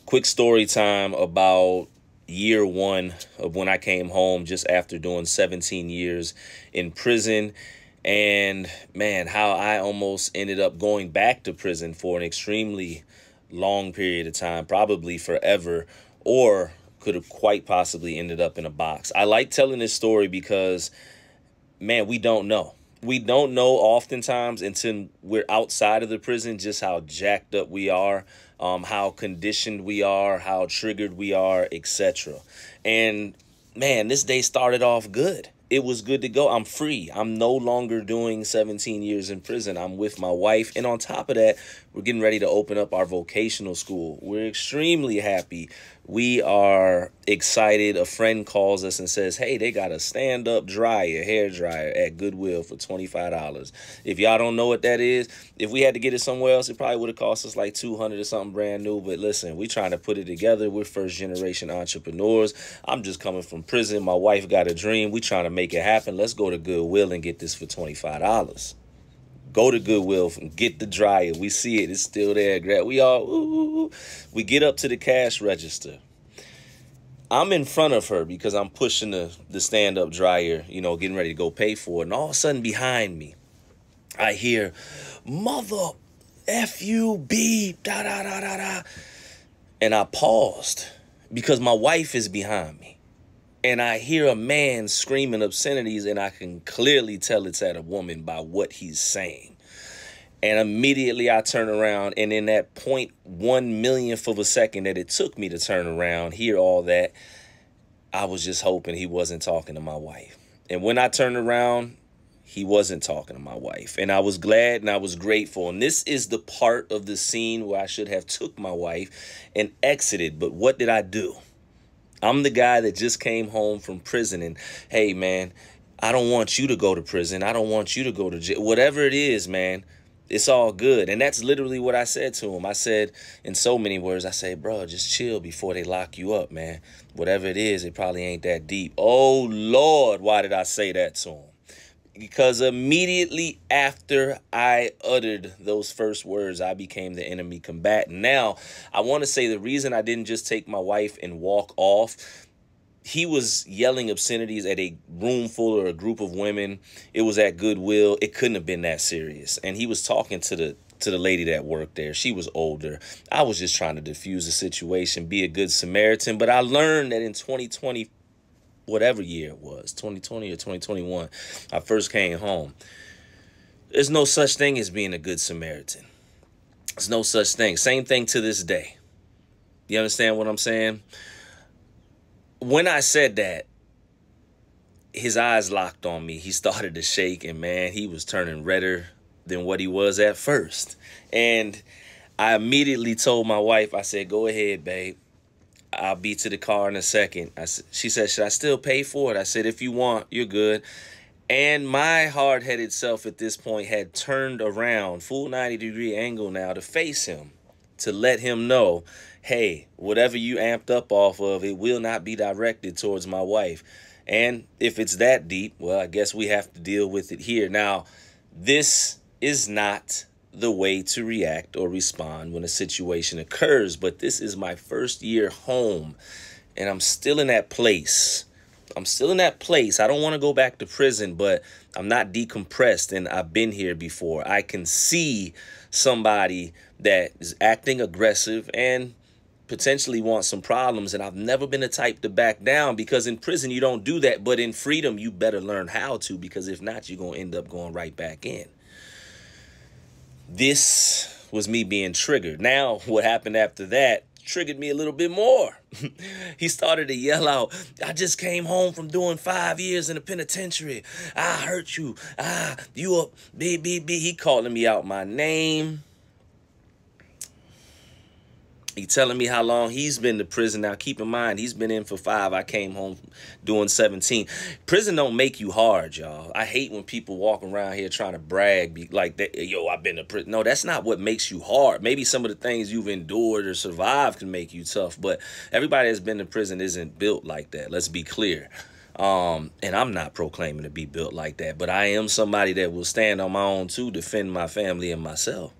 Quick story time about year one of when I came home just after doing 17 years in prison. And man, how I almost ended up going back to prison for an extremely long period of time, probably forever, or could have quite possibly ended up in a box. I like telling this story because, man, we don't know. We don't know oftentimes until we're outside of the prison just how jacked up we are, how conditioned we are, how triggered we are, etc. And man, this day started off good. It was good to go. I'm free. I'm no longer doing 17 years in prison. I'm with my wife. And on top of that, we're getting ready to open up our vocational school. We're extremely happy. We are excited. A friend calls us and says, hey, they got a stand-up dryer, hair dryer at Goodwill for $25. If y'all don't know what that is, if we had to get it somewhere else, it probably would have cost us like $200 or something brand new. But listen, we're trying to put it together. We're first-generation entrepreneurs. I'm just coming from prison. My wife got a dream. We trying to make it happen. Let's go to Goodwill and get this for $25. Go to Goodwill and get the dryer. We see it. It's still there. We all, ooh. We get up to the cash register. I'm in front of her because I'm pushing the stand-up dryer, you know, getting ready to go pay for it. And all of a sudden behind me, I hear, mother F-U-B, da-da-da-da-da. And I paused because my wife is behind me. And I hear a man screaming obscenities, and I can clearly tell it's at a woman by what he's saying. And immediately I turn around, and in that 0.1 millionth of a second that it took me to turn around, hear all that, I was just hoping he wasn't talking to my wife. And when I turned around, he wasn't talking to my wife. And I was glad and I was grateful. And this is the part of the scene where I should have took my wife and exited. But what did I do? I'm the guy that just came home from prison and, hey, man, I don't want you to go to prison. I don't want you to go to jail. Whatever it is, man, it's all good. And that's literally what I said to him. I said in so many words, I said, bro, just chill before they lock you up, man. Whatever it is, it probably ain't that deep. Oh, Lord, why did I say that to him? Because immediately after I uttered those first words, I became the enemy combatant. Now, I want to say the reason I didn't just take my wife and walk off, he was yelling obscenities at a room full or a group of women. It was at Goodwill. It couldn't have been that serious. And he was talking to the lady that worked there. She was older. I was just trying to diffuse the situation, be a good Samaritan. But I learned that in 2020, whatever year it was, 2020 or 2021, I first came home. There's no such thing as being a good Samaritan. There's no such thing. Same thing to this day. You understand what I'm saying? When I said that, his eyes locked on me. He started to shake, and man, he was turning redder than what he was at first. And I immediately told my wife, I said, go ahead, babe. I'll be to the car in a second. She said, should I still pay for it? I said, if you want, you're good. And my hard-headed self at this point had turned around, full 90-degree angle now, to face him, to let him know, hey, whatever you amped up off of, it will not be directed towards my wife. And if it's that deep, well, I guess we have to deal with it here. Now, this is not the way to react or respond when a situation occurs, but this is my first year home, and I'm still in that place. I'm still in that place. I don't want to go back to prison, but I'm not decompressed, and I've been here before. I can see somebody that is acting aggressive and potentially wants some problems, and I've never been the type to back down, because in prison you don't do that, but in freedom you better learn how to, because if not, you're going to end up going right back in. This was me being triggered. Now, what happened after that triggered me a little bit more. He started to yell out, I just came home from doing 5 years in the penitentiary. I hurt you. You up, B. He calling me out my name. He telling me how long he's been to prison. Now, keep in mind, he's been in for 5. I came home doing 17. Prison don't make you hard, y'all. I hate when people walk around here trying to brag like that. Yo, I've been to prison. No, that's not what makes you hard. Maybe some of the things you've endured or survived can make you tough, but everybody that's been to prison isn't built like that. Let's be clear. And I'm not proclaiming to be built like that, but I am somebody that will stand on my own to defend my family and myself.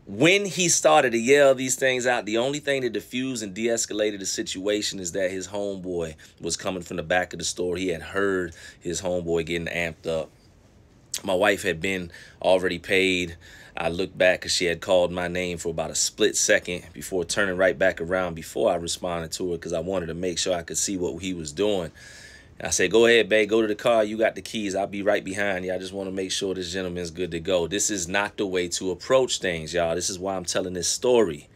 When he started to yell these things out, the only thing that diffused and de-escalated the situation is that his homeboy was coming from the back of the store. He had heard his homeboy getting amped up. My wife had been already paid. I looked back because she had called my name for about a split second before turning right back around before I responded to her, because I wanted to make sure I could see what he was doing. And I said, go ahead, babe, go to the car. You got the keys. I'll be right behind you. I just want to make sure this gentleman's good to go. This is not the way to approach things, y'all. This is why I'm telling this story.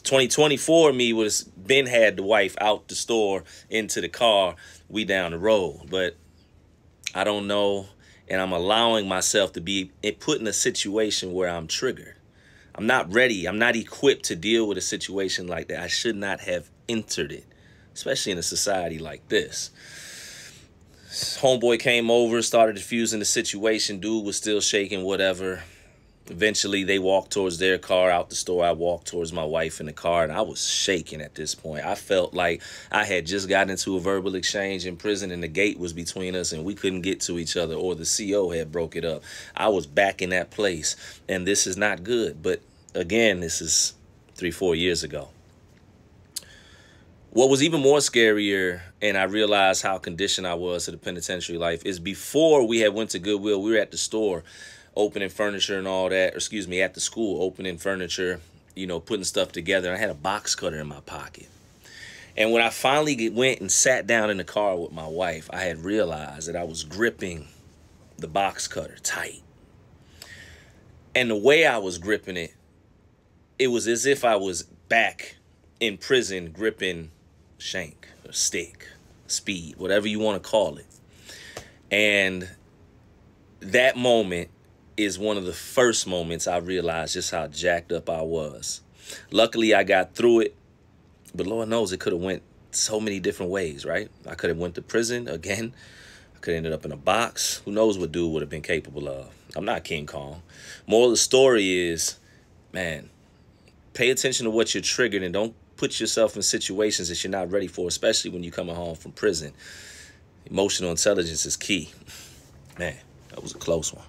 2024 me was Ben had the wife out the store into the car. We down the road. But I don't know. And I'm allowing myself to be put in a situation where I'm triggered. I'm not ready. I'm not equipped to deal with a situation like that. I should not have entered it, especially in a society like this. Homeboy came over, started diffusing the situation. Dude was still shaking, whatever. Eventually, they walked towards their car out the store. I walked towards my wife in the car, and I was shaking at this point. I felt like I had just gotten into a verbal exchange in prison, and the gate was between us, and we couldn't get to each other, or the CO had broke it up. I was back in that place, and this is not good. But again, this is 3-4 years ago. What was even more scarier, and I realized how conditioned I was to the penitentiary life, is before we had went to Goodwill, we were at the store opening furniture and all that, or excuse me, at the school opening furniture, you know, putting stuff together. I had a box cutter in my pocket. And when I finally went and sat down in the car with my wife, I had realized that I was gripping the box cutter tight. And the way I was gripping it, it was as if I was back in prison gripping shank or stick, speed, whatever you want to call it. And that moment is one of the first moments I realized just how jacked up I was. Luckily, I got through it, but Lord knows it could have went so many different ways, right? I could have went to prison again. I could have ended up in a box. Who knows what dude would have been capable of. I'm not King Kong. Moral of the story is, man, pay attention to what you're triggered and don't put yourself in situations that you're not ready for, especially when you're coming home from prison. Emotional intelligence is key. Man, that was a close one.